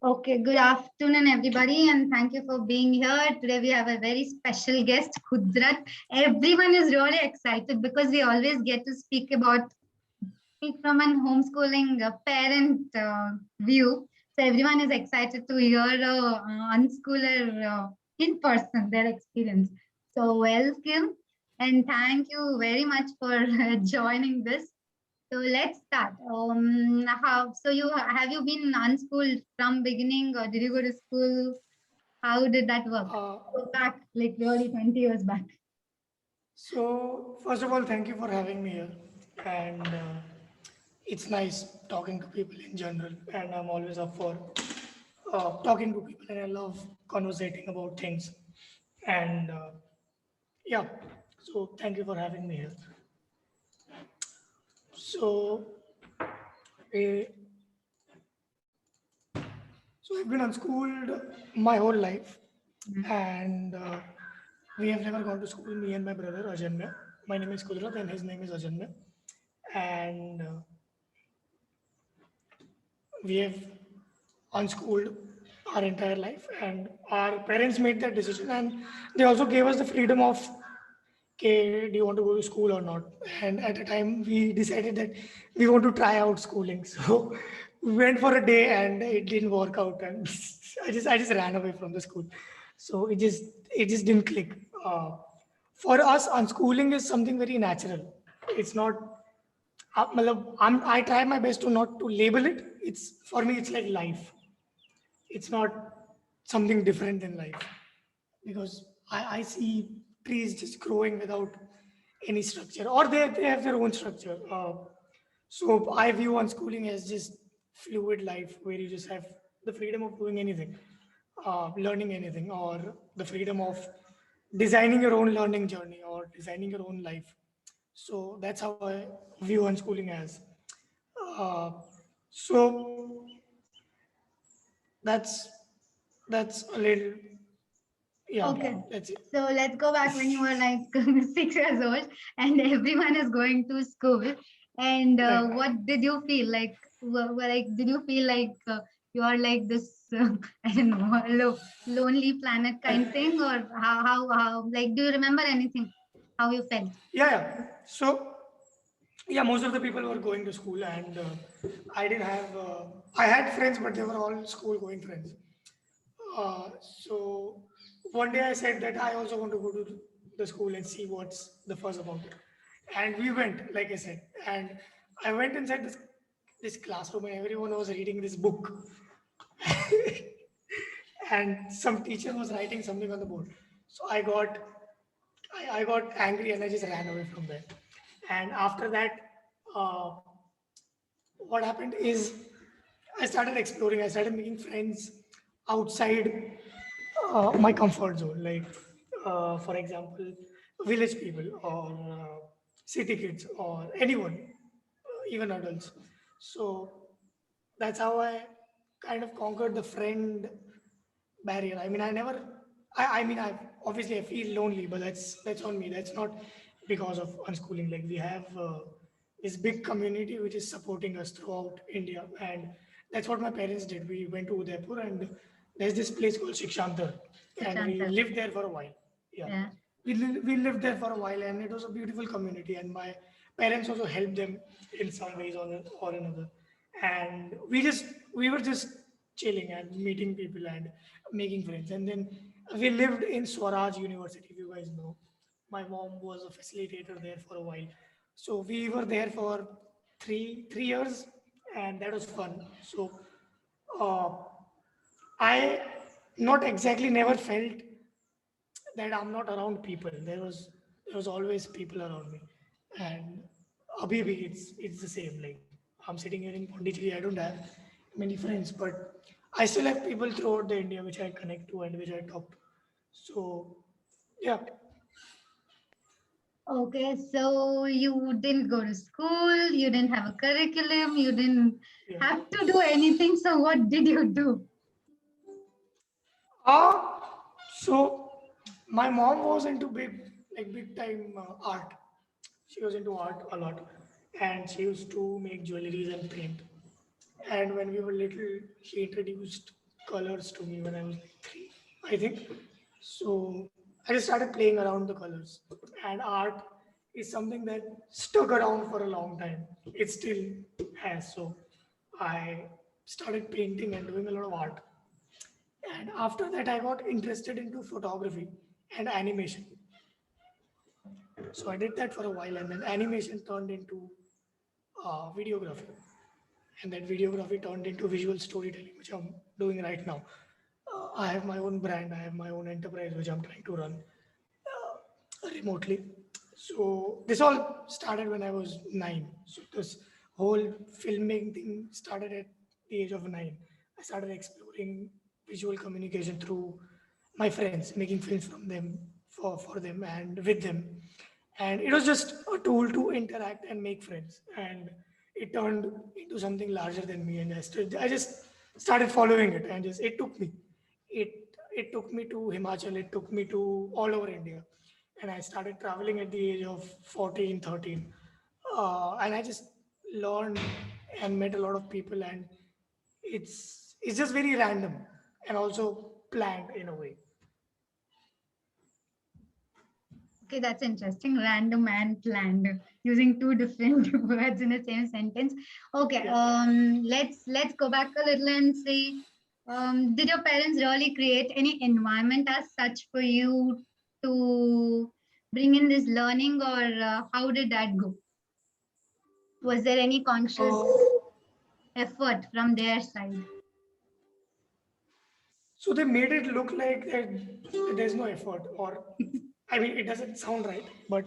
Okay, good afternoon, everybody, and thank you for being here. Today, we have a very special guest, Kudrat. Everyone is really excited because we always get to speak from an homeschooling parent view. So, everyone is excited to hear unschooler in person their experience. So, welcome and thank you very much for joining this. So let's start. How so you have you been unschooled from beginning or did you go to school? How did that work? Uh, So back like really 20 years back. so, first of all, thank you for having me here. And it's nice talking to people in general. And I'm always up for talking to people. And I love conversating about things. And yeah, so thank you for having me here. So, eh, so I've been unschooled my whole life. Mhm. And we have never gone to school, me and my brother, Ajanmya. My name is Kudrat and his name is Ajanmya. And we have unschooled our entire life, and our parents made that decision, and they also gave us the freedom of, okay, do you want to go to school or not? And at the time we decided that we want to try out schooling. So we went for a day and it didn't work out, and I just ran away from the school. So it just didn't click. For us, unschooling is something very natural. It's not, I try my best to not to label it. It's, for me, it's like life. It's not something different than life, because I see trees just growing without any structure, or they have their own structure. So I view unschooling as just fluid life where you just have the freedom of doing anything, learning anything, or the freedom of designing your own learning journey or designing your own life. So that's how I view unschooling as. Uh, so that's that's a little, yeah, Okay. that's it. So let's go back when you were like 6 years old and everyone is going to school. And Right. what did you feel like? Like, did you feel like you are like this, I don't know, lonely planet kind thing, or like, do you remember anything? How you felt? Yeah, yeah. So, yeah, most of the people were going to school, and I didn't have. I had friends, but they were all school-going friends. So one day I said that I also want to go to the school and see what's the fuss about it. And we went, like I said, and I went inside this classroom, and everyone was reading this book, and some teacher was writing something on the board. So I got angry and I just ran away from there. And after that, uh, what happened is I started exploring. I started making friends outside my comfort zone, like, for example, village people or city kids or anyone, even adults. So that's how I kind of conquered the friend barrier. I mean, I obviously I feel lonely, but that's on me. That's not because of unschooling. Like, we have this big community which is supporting us throughout India, and that's what my parents did. We went to Udaipur, and there's this place called Shikshantar, and we Shikshanta. lived there for a while. Yeah, Yeah. we lived there for a while, and it was a beautiful community. And my parents also helped them in some ways or another. And we were just chilling and meeting people and making friends. And then we lived in Swaraj University, if you guys know. My mom was a facilitator there for a while, so we were there for three years, and that was fun. So uh, I not exactly never felt that I'm not around people. There was always people around me, and Abhibi, it's the same. Like, I'm sitting here in Pondicherry, I don't have many friends, but I still have people throughout the India which I connect to and which I talk to. So yeah, Okay, so you didn't go to school, you didn't have a curriculum, you didn't yeah. have to do anything. So what did you do? Uh, so my mom was into big time art. She was into art a lot, and she used to make jewelries and paint. And when we were little, she introduced colors to me when I was like 3, I think. So I just started playing around the colors. And art is something that stuck around for a long time. It still has. So I started painting and doing a lot of art. And after that, I got interested into photography and animation. So I did that for a while, and then animation turned into videography, and that videography turned into visual storytelling, which I'm doing right now. I have my own brand, I have my own enterprise, which I'm trying to run remotely. So this all started when I was 9. So this whole filming thing started at the age of 9. I started exploring visual communication through my friends, making films from them, for them and with them. And it was just a tool to interact and make friends. And it turned into something larger than me. And I just started following it, and just it took me. It took me to Himachal, it took me to all over India, and I started traveling at the age of 14, 13. And I just learned and met a lot of people, and it's just very random and also planned in a way. Okay, that's interesting. Random and planned, using two different words in the same sentence. Okay, Yeah. let's go back a little and see. Did your parents really create any environment as such for you to bring in this learning, or how did that go? Was there any conscious Uh, effort from their side? so they made it look like that there's no effort, or I mean, it doesn't sound right, but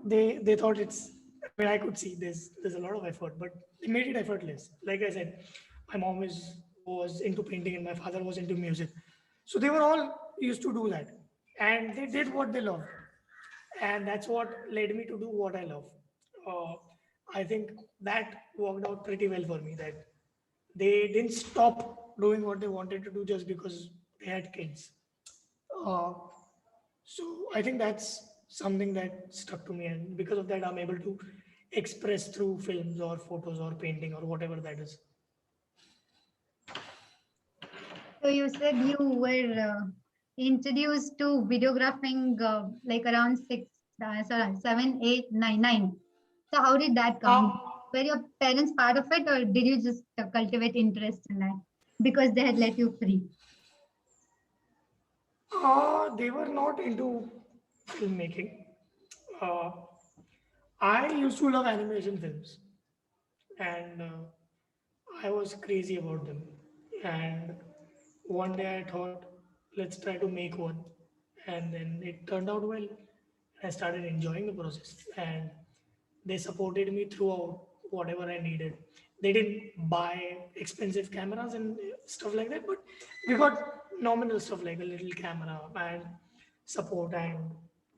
they thought it's. I mean, I could see there's a lot of effort, but they made it effortless. Like I said, my mom was into painting and my father was into music, so they were all used to do that, and they did what they loved, and that's what led me to do what I love. Uh, I think that worked out pretty well for me. That they didn't stop doing what they wanted to do just because they had kids. Uh, so I think that's something that stuck to me, and because of that, I'm able to express through films or photos or painting or whatever that is. So you said you were introduced to videographing like around six, sorry, seven, eight, nine, nine. So how did that come? Uh, Were your parents part of it, or did you just cultivate interest in that because they had let you free? they were not into filmmaking. Uh, I used to love animation films, and I was crazy about them. And one day I thought, let's try to make one. And then it turned out well. I started enjoying the process, and they supported me throughout whatever I needed. They didn't buy expensive cameras and stuff like that, but we got nominal stuff like a little camera and support and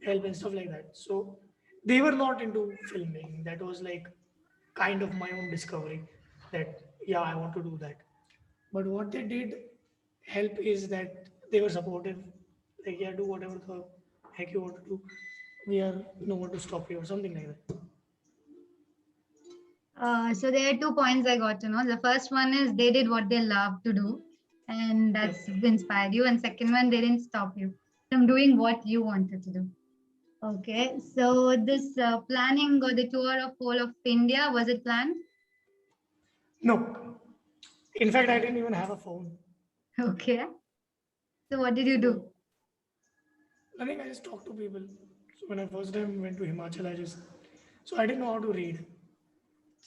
help and stuff like that. So they were not into filming. That was like kind of my own discovery that, yeah, I want to do that. But what they did help is that they were supportive. Like, yeah, do whatever the heck you want to do. We are no one to stop you or something like that. So there are 2 points I got to know. The first one is they did what they love to do, and Yep. that's inspired you. And second one, they didn't stop you from doing what you wanted to do. Okay, so this planning or the tour of whole of India, was it planned? No. In fact, I didn't even have a phone. Okay, so what did you do? So I think I just talked to people. So when I first time went to Himachal, so I didn't know how to read.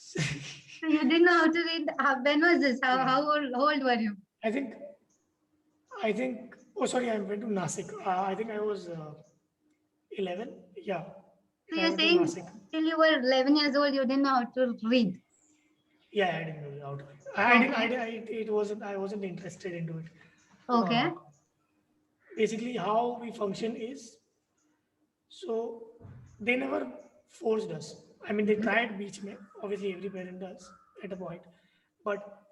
So you didn't know how to read. When was this? How, Yeah. how old were you? I think, oh, sorry, I went to Nasik. I think I was 11. Yeah. So And I you're went to saying Nasik. till you were 11 years old, you didn't know how to read. Yeah, I didn't know how to read. Okay, I wasn't interested into it. Uh, okay, basically, how we function is, so they never forced us. I mean, they tried beach me. Obviously, every parent does at a point. But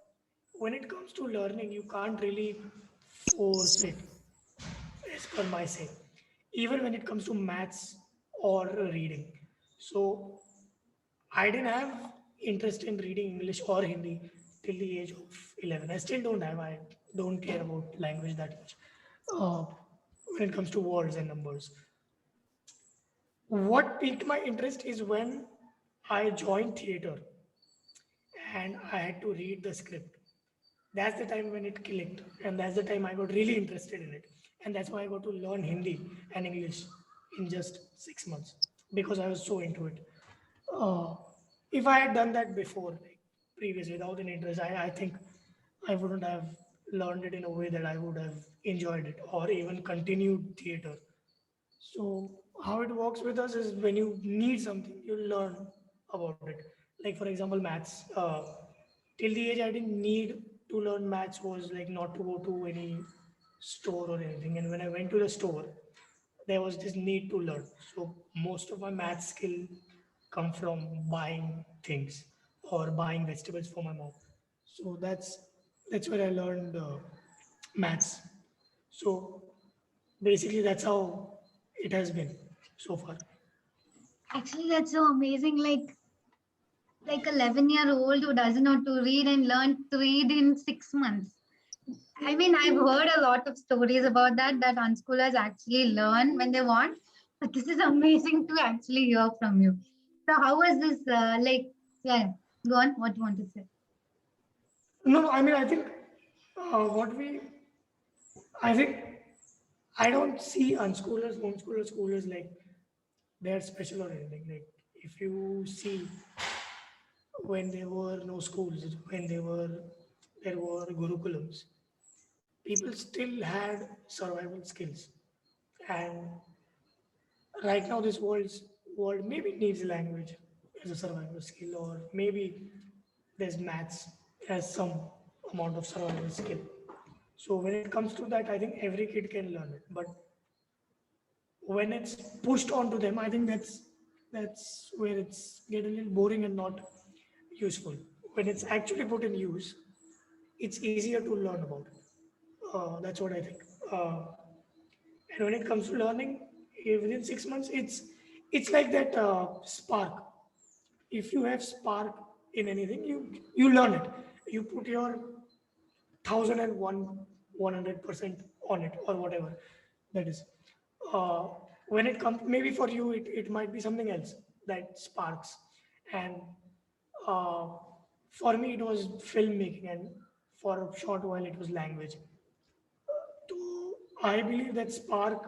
when it comes to learning, you can't really force it, as per my say. Even when it comes to maths or reading. So I didn't have interest in reading English or Hindi till the age of 11. I still don't have. I don't care about language that much. Uh, when it comes to words and numbers, what piqued my interest is when I joined theater and I had to read the script. That's the time when it clicked, and that's the time I got really interested in it. And that's why I got to learn Hindi and English in just 6 months because I was so into it. Uh, if I had done that before, like previously, without an interest, I think I wouldn't have learned it in a way that I would have enjoyed it or even continued theater. So how it works with us is when you need something, you learn about it. Like for example, maths. Till the age I didn't need to learn maths was like not to go to any store or anything. And when I went to the store, there was this need to learn. So most of my math skill come from buying things or buying vegetables for my mom. So that's where I learned maths. So basically, that's how it has been so far. Actually, that's so amazing. Like 11-year-old who doesn't know to read and learn to read in 6 months. I mean, I've heard a lot of stories about that unschoolers actually learn when they want. But this is amazing to actually hear from you. So how was this yeah, go on, what you want to say? No, no, I mean, I think I think I don't see unschoolers, homeschoolers, schoolers like they're special or anything. Like if you see when there were no schools, when there were gurukulams, people still had survival skills. And right now, this world maybe needs language as a survival skill, or maybe there's maths as some amount of survival skill. So when it comes to that, I think every kid can learn it. But when it's pushed onto them, I think that's where it's get a little boring and not useful. When it's actually put in use, it's easier to learn about it. That's what I think. And when it comes to learning, within 6 months, it's like that spark. If you have spark in anything, you learn it. You put your 1,001 100% on it or whatever that is. uh, when it comes, maybe for you it might be something else that sparks. And uh, for me it was filmmaking, and for a short while it was language. So I believe that spark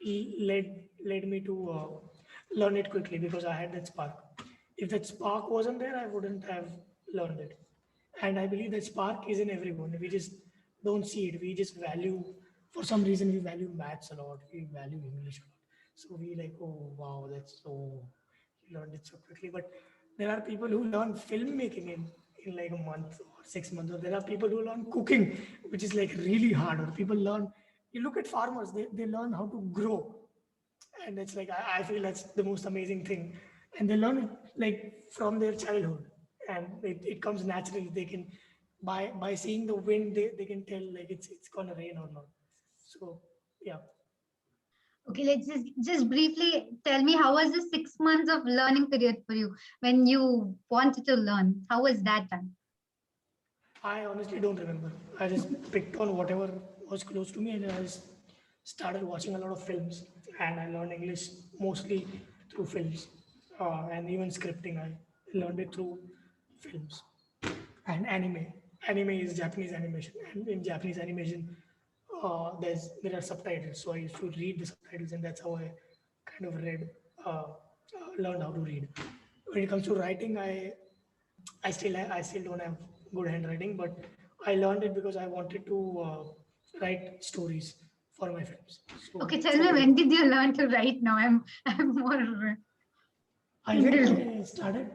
led me to learn it quickly because I had that spark. If that spark wasn't there, I wouldn't have learned it. And I believe that spark is in everyone. We just don't see it. We just value, for some reason, we value maths a lot. We value English a lot. So we like, oh wow, that's so you learned it so quickly. But there are people who learn filmmaking in like a month or 6 months. Or there are people who learn cooking, which is like really hard. Or people learn. You look at farmers; they learn how to grow, and it's like I feel that's the most amazing thing. And they learn it like from their childhood, and it comes naturally. They can by seeing the wind, they can tell like it's gonna rain or not. So yeah. Okay, let's just briefly tell me how was the 6 months of learning period for you when you wanted to learn? How was that time? I honestly don't remember. I just picked on whatever was close to me, and I just started watching a lot of films. And I learned English mostly through films, and even scripting. I learned it through films and anime. Anime is Japanese animation, and in Japanese animation, there are subtitles. So I used to read the subtitles, and that's how I kind of learned how to read. When it comes to writing, I still don't have good handwriting, but I learned it because I wanted to write stories for my films. So Okay, that's tell me what I when did. did you learn to write now? I'm more I think interested. I started.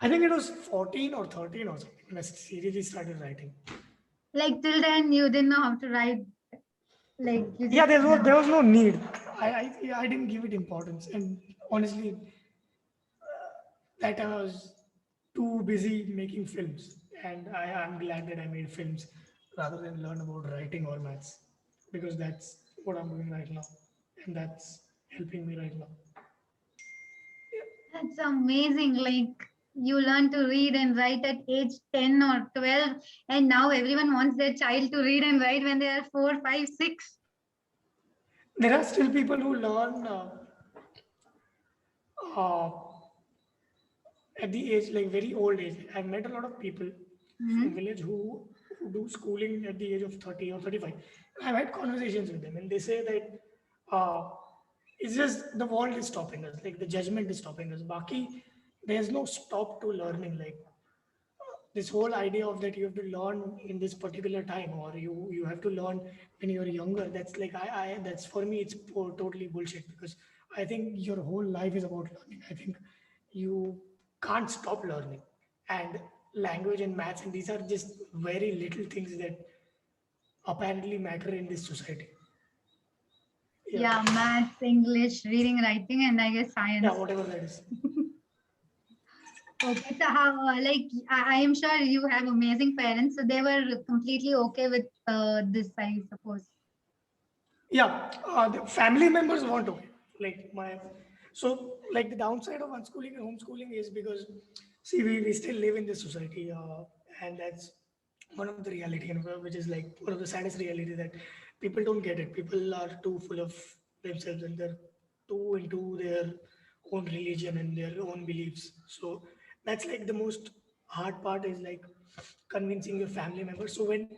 I think it was 14 or 13 or something when I seriously started writing. Like till then you didn't know how to write. Like you Yeah, just there was no need. I didn't give it importance, and honestly, that I was too busy making films, and I'm glad that I made films rather than learn about writing or maths, because that's what I'm doing right now, and that's helping me right now. that's amazing. Like You learn to read and write at age 10 or 12, and now everyone wants their child to read and write when they are 4, 5, 6. There are still people who learn uh, at the age, like very old age. I've met a lot of people from Mhm. village who do schooling at the age of 30 or 35. I've had conversations with them and they say that it's just the world is stopping us, like the judgment is stopping us. Baki, there's no stop to learning. Like this whole idea of that you have to learn in this particular time or you have to learn when you're younger, that's like I that's for me it's totally bullshit, because I think your whole life is about learning. I think you can't stop learning, and language and maths and these are just very little things that apparently matter in this society. Yeah, Yeah, maths, English, reading, writing, and I guess yeah, science. whatever that is. Okay, so how, like, I am sure you have amazing parents, so they were completely okay with this, I suppose. Yeah, the family members want to like my so like the downside of unschooling and homeschooling is because see we still live in this society and that's one of the reality, and which is like one of the saddest reality that people don't get it. People are too full of themselves and they're too into their own religion and their own beliefs. So that's like the most hard part is like convincing your family members. So when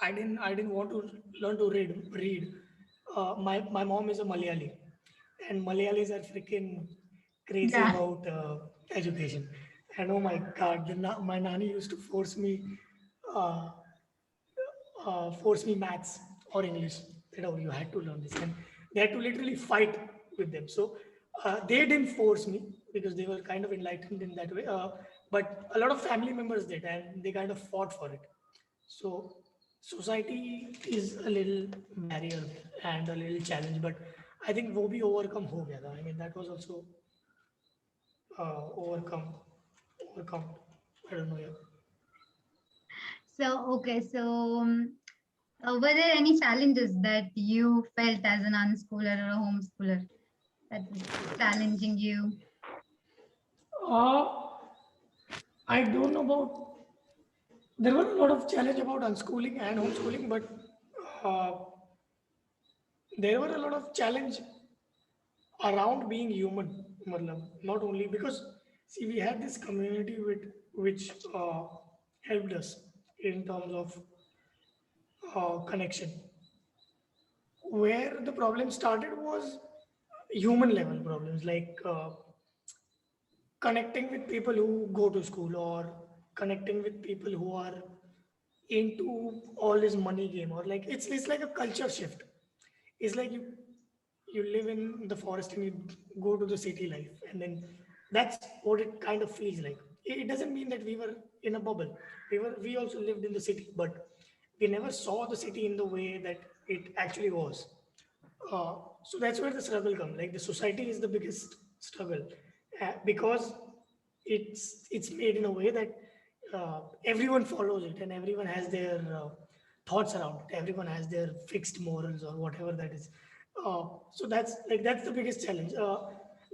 I didn't want to learn to read. My mom is a Malayali, and Malayalis are freaking crazy Yeah. about education. And oh my God, my nanny used to uh, force me maths or English. You know, you had to learn this, and they had to literally fight with them. So they didn't force me because they were kind of enlightened in that way. But a lot of family members did, and they kind of fought for it. So society is a little barrier and a little challenge, but I think वो भी overcome हो गया था. I mean that was also overcome. I don't know. Yeah. So, okay, so were there any challenges that you felt as an unschooler or a homeschooler that was challenging you? Uh, I don't know about. There were a lot of challenge about unschooling and homeschooling, but uh, there were a lot of challenge around being human. matlab, not only because see we had this community which helped us in terms of connection. Where the problem started was human level problems like connecting with people who go to school or connecting with people who are into all this money game, or like it's like a culture shift. It's like you live in the forest and you go to the city life, and then that's what it kind of feels like. It doesn't mean that we were in a bubble. We also lived in the city, but we never saw the city in the way that it actually was. So that's where the struggle comes. Like the society is the biggest struggle because it's made in a way that everyone follows it and everyone has their thoughts around it. Everyone has their fixed morals or whatever that is. So that's the biggest challenge.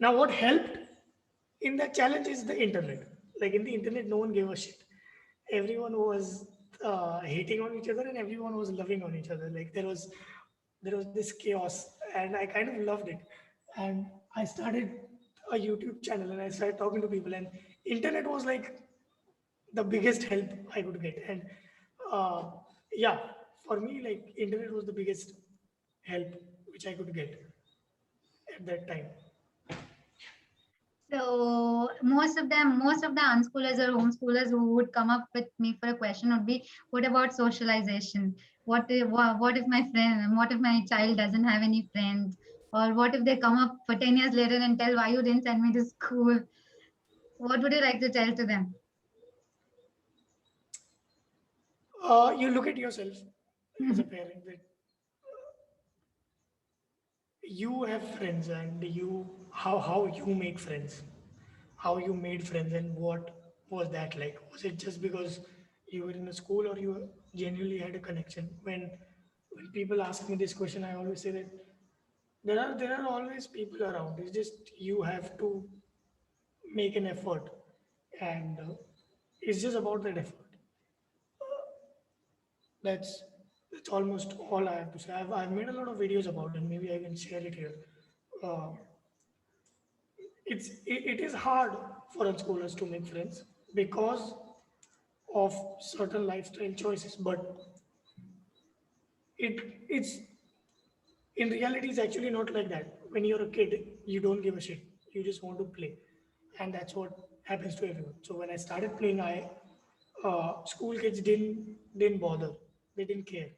Now, what helped in that challenge is the internet. Like in the internet, no one gave a shit. Everyone was hating on each other and everyone was loving on each other. Like there was this chaos, and I kind of loved it. And I started a YouTube channel and I started talking to people, and internet was like the biggest help I could get. And uh, yeah, for me, like internet was the biggest help which I could get at that time. So most of the unschoolers or homeschoolers who would come up with me for a question would be, what about socialization? What if my friend, what if my child doesn't have any friends? Or what if they come up for 10 years later and tell why you didn't send me to school? What would you like to tell to them? You look at yourself as a parent that you have friends, and how you make friends, how you made friends, and what was that like? Was it just because you were in a school, or you genuinely had a connection? When people ask me this question, I always say that there are always people around. It's just you have to make an effort and it's just about that effort. That's that's almost all I have to say. I've made a lot of videos about it. Maybe I can share it here. Uh, it is hard for unschoolers to make friends because of certain lifestyle choices, but it's in reality it's actually not like that. When you're a kid, you don't give a shit. You just want to play, and that's what happens to everyone. So when I started playing, I school kids didn't bother. They didn't care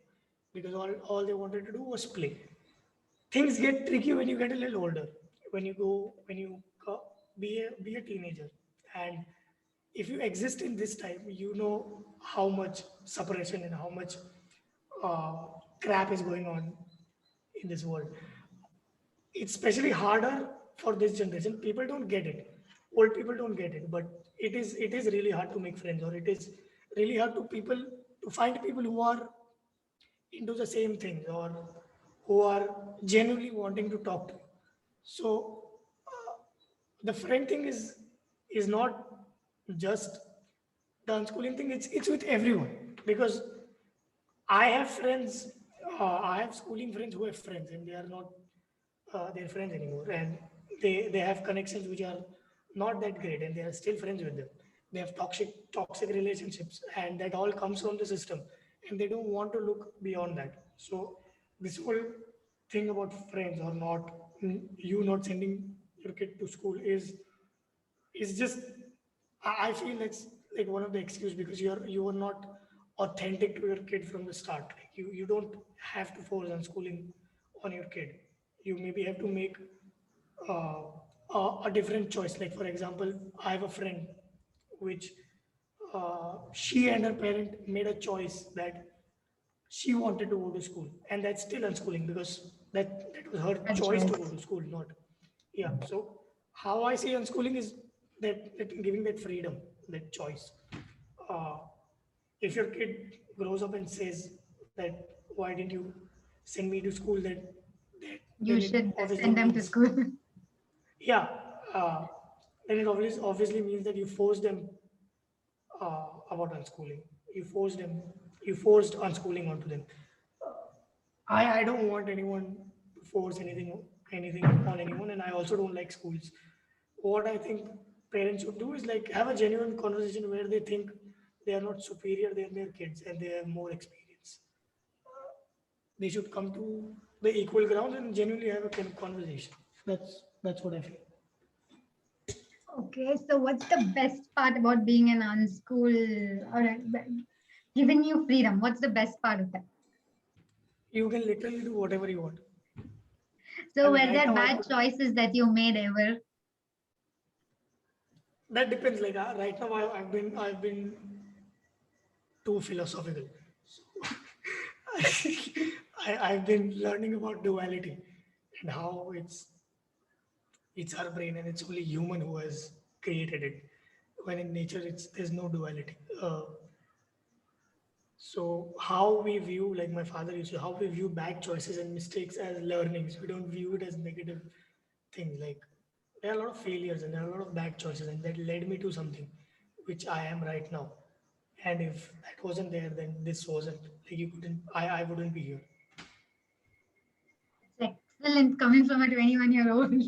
because all they wanted to do was play. Things get tricky when you get a little older. When you be a teenager, and if you exist in this time, you know how much suppression and how much uh, crap is going on in this world. It's especially harder for this generation. People don't get it. Old people don't get it, but it is really hard to make friends, or it is really hard to find people who are into the same things or who are genuinely wanting to talk to you. So the friend thing is not just the unschooling thing. It's with everyone because I have friends. I have schooling friends who have friends, and they are not their friends anymore, and they have connections which are not that great, and they are still friends with them. They have toxic relationships, and that all comes from the system, and they don't want to look beyond that. So this whole thing about friends or not, you not sending your kid to school is just I feel that's like one of the excuse because you are not authentic to your kid from the start. Like you don't have to force unschooling on your kid. You maybe have to make uh, a different choice. Like for example, I have a friend which she and her parent made a choice that she wanted to go to school, and that's still unschooling because that was her A choice to go choice. to school, not yeah. So how I see unschooling is that giving that freedom, that choice. uh, if your kid grows up and says that why didn't you send me to school, You then it should obviously send them to means school. yeah, uh, then it obviously means that you force them about unschooling. You forced them, you forced unschooling onto them. I don't want anyone to force anything on anyone, and I also don't like schools. What I think parents should do is like have a genuine conversation where they think they are not superior than their kids and they have more experience. They should come to the equal ground and genuinely have a conversation. That's what I feel. Okay, so what's the best part about being an unschool or giving you freedom? What's the best part of that? You can literally do whatever you want. I So mean, were right there now I bad could. choices that you made ever? That depends. Like right now, I've been too philosophical. So I've been learning about duality and how it's our brain and it's only human who has created it. When in nature, it's there's no duality. So how we view, like my father used to, how we view bad choices and mistakes as learnings. We don't view it as negative things. Like there are a lot of failures and there are a lot of bad choices, and that led me to something which I am right now. And if that wasn't there, then this wasn't. Like you couldn't, I wouldn't be here. It's excellent coming from a 21-year-old.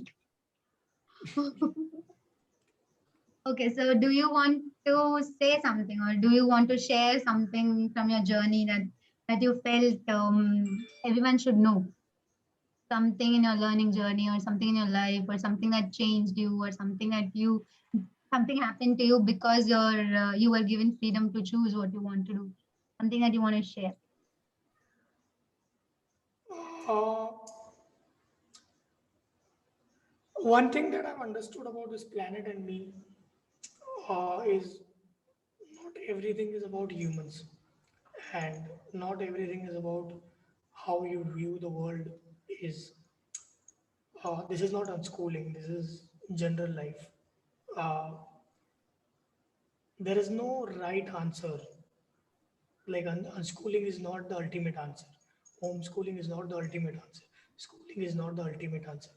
Okay, so do you want to say something or do you want to share something from your journey that you felt everyone should know? Something in your learning journey or something in your life or something that changed you or something that you something happened to you because you were given freedom to choose what you want to do. Something that you want to share. Uh, One thing that I've understood about this planet and me is not everything is about humans, and not everything is about how you view the world. Is This is not unschooling. This is general life. Uh, there is no right answer. Like unschooling is not the ultimate answer. Homeschooling is not the ultimate answer. Schooling is not the ultimate answer.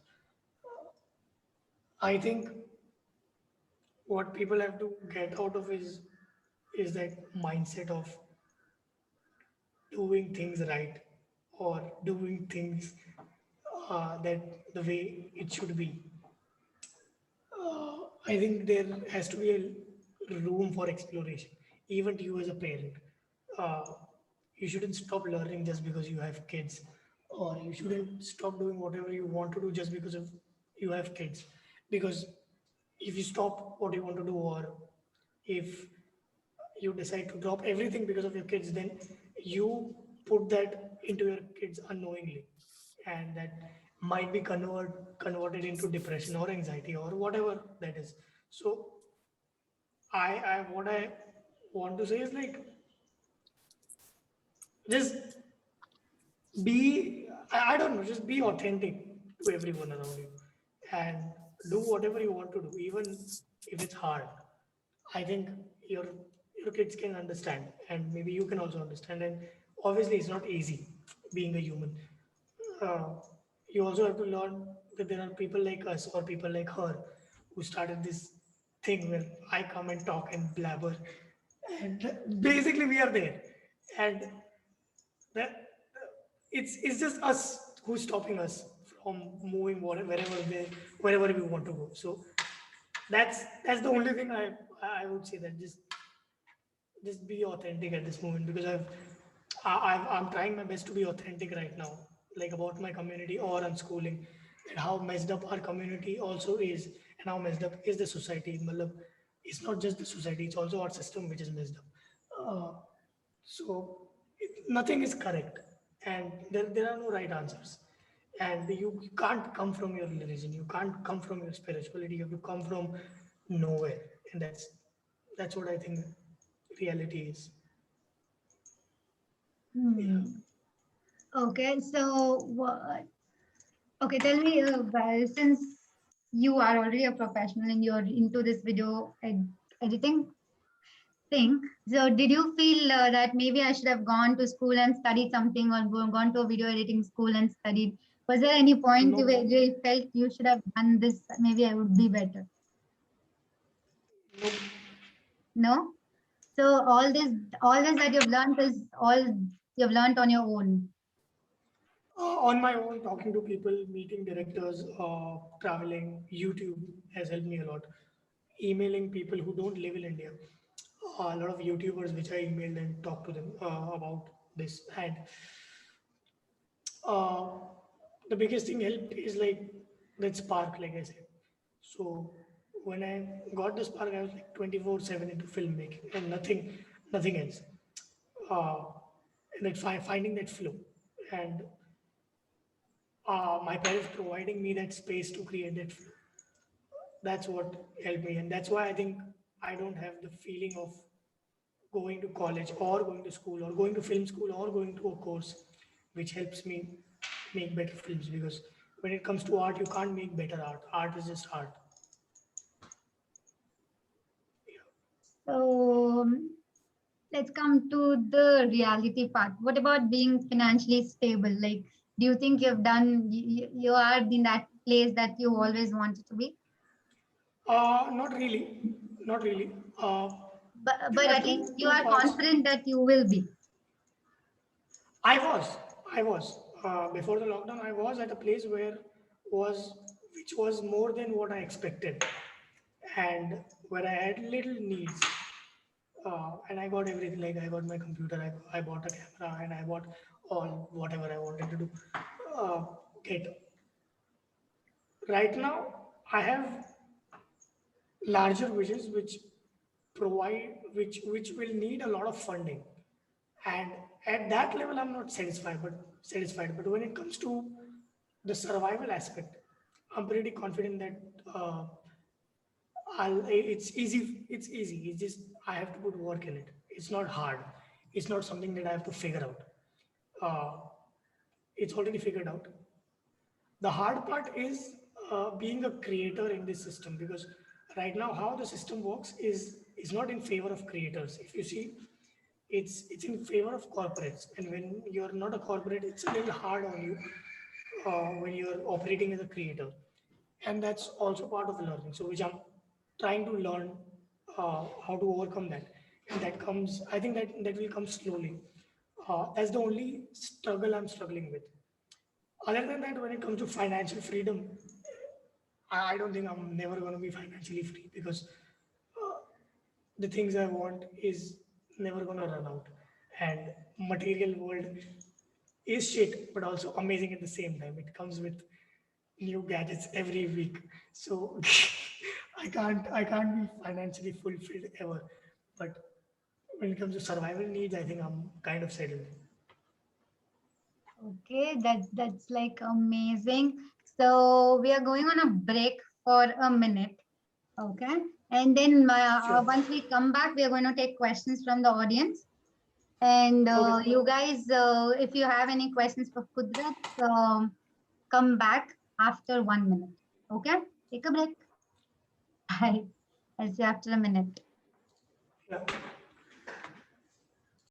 I think what people have to get out of is that mindset of doing things right or doing things that the way it should be. I think there has to be a room for exploration, even to you as a parent. Uh, you shouldn't stop learning just because you have kids, or you shouldn't stop doing whatever you want to do just because of you have kids. Because if you stop what you want to do, or if you decide to drop everything because of your kids, then you put that into your kids unknowingly, and that might be converted into depression or anxiety or whatever that is. So I what I want to say is like, just I don't know, just be authentic to everyone around you and do whatever you want to do, even if it's hard. I think your your kids can understand, and maybe you can also understand. And obviously, it's not easy being a human. Uh, you also have to learn that there are people like us or people like her who started this thing where I come and talk and blabber, and basically we are there, and that it's just us who's stopping us from moving wherever we want to go. So that's the only thing I would say, that just be authentic at this moment, because I'm trying my best to be authentic right now, like about my community or unschooling, and how messed up our community also is, and how messed up is the society. Matlab, it's not just the society; it's also our system which is messed up. So nothing is correct, and there are no right answers. And you can't come from your religion, you can't come from your spirituality, you have to come from nowhere, and that's what I think reality is. Yeah. Hmm. Okay, so what? Okay, tell me, well, since you are already a professional and you're into this editing thing, so did you feel that maybe I should have gone to school and studied something, or gone to a video editing school and studied? Was there any point No, where you felt you should have done this? Maybe I would be better. no. No. So all this that you've learned is all you've learned on your own. On my own, talking to people, meeting directors, traveling, YouTube has helped me a lot. Emailing people who don't live in India, a lot of YouTubers which I emailed and talked to them about this. And uh, the biggest thing helped is like that spark, like I said. So when I got the spark, I was like 24/7 into filmmaking and nothing else. Uh, and that finding that flow, and my parents providing me that space to create that flow. That's what helped me, and that's why I think I don't have the feeling of going to college or going to school or going to film school or going to a course which helps me make better films, because when it comes to art, you can't make better art. Art is just art. So let's come to the reality part. What about being financially stable? Like, do you think you are in that place that you always wanted to be? Not really, not really. There But are at two least you two are parts. confident that you will be. I was, I was before the lockdown. I was at a place was which was more than what I expected, and where I had little needs. And I got everything. Like I got my computer, I bought a camera, and I bought all whatever I wanted to do. Uh, get right now, I have larger visions which will need a lot of funding, and at that level, I'm not satisfied. But when it comes to the survival aspect, I'm pretty confident that it's easy. It's easy. It's just I have to put work in it. It's not hard. It's not something that I have to figure out. Uh, it's already figured out. The hard part is being a creator in this system, because right now how the system works is not in favor of creators. If you see, it's in favor of corporates, and when you're not a corporate, it's a little hard on you when you're operating as a creator, and that's also part of learning. So which I'm trying to learn how to overcome that. And that comes, I think that will come slowly. That's the only struggle I'm struggling with. Other than that, when it comes to financial freedom, I don't think I'm never going to be financially free because the things I want is never going to run out. And material world is shit, but also amazing at the same time. It comes with new gadgets every week. So I can't be financially fulfilled ever. But when it comes to survival needs, I think I'm kind of settled. Okay, that's like amazing. So we are going on a break for a minute. Okay. And then Sure. once we come back, we are going to take questions from the audience. And Okay. you guys, if you have any questions for Kudrat, come back after 1 minute. Okay. Take a break. Bye. I'll see you after a minute. Yeah.